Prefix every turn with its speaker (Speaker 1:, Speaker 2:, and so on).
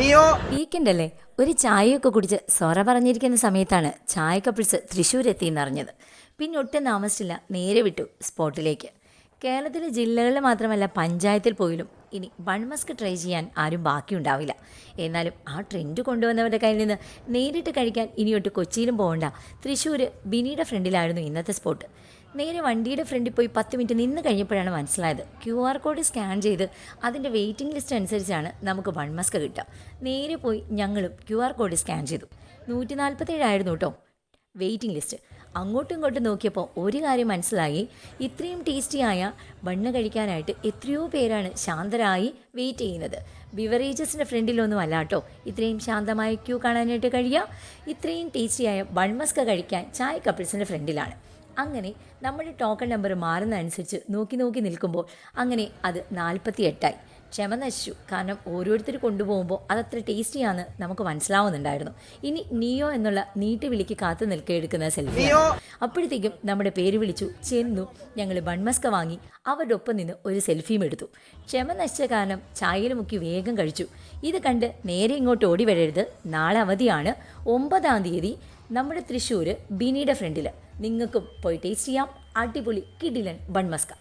Speaker 1: Weekend അല്ലേ, ഒരു ചായയൊക്കെ കുടിച്ച് സൊറ പറഞ്ഞിരിക്കുന്ന സമയത്താണ് ചായ കപ്പിൾസ് തൃശ്ശൂർ എത്തിയെന്നറിഞ്ഞത്. പിന്നെ ഒട്ടും താമസിച്ചില്ല, നേരെ വിട്ടു സ്പോട്ടിലേക്ക്. കേരളത്തിലെ ജില്ലകളിൽ മാത്രമല്ല പഞ്ചായത്തിൽ പോലും ഇനി ബൺമസ്ക് ട്രൈ ചെയ്യാൻ ആരും ബാക്കിയുണ്ടാവില്ല. എന്നാലും ആ ട്രെൻഡ് കൊണ്ടുവന്നവരുടെ കയ്യിൽ നിന്ന് നേരിട്ട് കഴിക്കാൻ ഇനിയൊട്ട് കൊച്ചിയിലും പോകണ്ട. തൃശ്ശൂർ ബിനിയുടെ ഫ്രണ്ടിലായിരുന്നു ഇന്നത്തെ സ്പോട്ട്. നേരെ വണ്ടിയുടെ ഫ്രണ്ടിൽ പോയി 10 മിനിറ്റ് നിന്ന് കഴിഞ്ഞപ്പോഴാണ് മനസ്സിലായത്, QR കോഡ് സ്കാൻ ചെയ്ത് അതിൻ്റെ വെയിറ്റിംഗ് ലിസ്റ്റ് അനുസരിച്ചാണ് നമുക്ക് ബൺമസ്ക് കിട്ടുക. നേരെ പോയി ഞങ്ങളും QR കോഡ് സ്കാൻ ചെയ്തു. 147 ആയിരുന്നു കേട്ടോ വെയിറ്റിംഗ് ലിസ്റ്റ്. അങ്ങോട്ടും ഇങ്ങോട്ടും നോക്കിയപ്പോൾ ഒരു കാര്യം മനസ്സിലായി, ഇത്രയും ടേസ്റ്റിയായ ബണ്ണ് കഴിക്കാനായിട്ട് എത്രയോ പേരാണ് ശാന്തരായി വെയിറ്റ് ചെയ്യുന്നത്. ബിവറേജസിൻ്റെ ഫ്രണ്ടിലൊന്നും അല്ല കേട്ടോ ഇത്രയും ശാന്തമായ ക്യൂ കാണാനായിട്ട് കഴിയുക. ഇത്രയും ടേസ്റ്റിയായ ബൺമസ്ക് കഴിക്കാൻ ചായ കപ്പിൾസിൻ്റെ ഫ്രണ്ടിലാണ്. അങ്ങനെ നമ്മുടെ ടോക്കൺ നമ്പർ മാറുന്നതനുസരിച്ച് നോക്കി നോക്കി നിൽക്കുമ്പോൾ അങ്ങനെ അത് 48ആയി. ക്ഷമ നശിച്ചു. കാരണം ഓരോരുത്തർ കൊണ്ടുപോകുമ്പോൾ അതത്ര ടേസ്റ്റിയാണെന്ന് നമുക്ക് മനസ്സിലാവുന്നുണ്ടായിരുന്നു. ഇനി നിയോ എന്നുള്ള നീട്ടി വിളിക്ക് കാത്തു നിൽക്കെടുക്കുന്ന സെൽഫി. അപ്പോഴത്തേക്കും നമ്മുടെ പേര് വിളിച്ചു ചെന്നു. ഞങ്ങൾ ബൺമസ്ക വാങ്ങി അവരുടെ ഒപ്പം നിന്ന് ഒരു സെൽഫിയും എടുത്തു. ക്ഷമ നശിച്ച കാരണം ചായയിൽ മുക്കി വേഗം കഴിച്ചു. ഇത് കണ്ട് നേരെ ഇങ്ങോട്ട് ഓടി വരരുത്. നാളെ അവധിയാണ്, 9-ാം തീയതി നമ്മുടെ തൃശ്ശൂർ ബിനിയുടെ ഫ്രണ്ടിൽ. നിങ്ങൾക്കും പോയി ടേസ്റ്റ് ചെയ്യാം അടിപൊളി കിടിലൻ ബൺമസ്ക.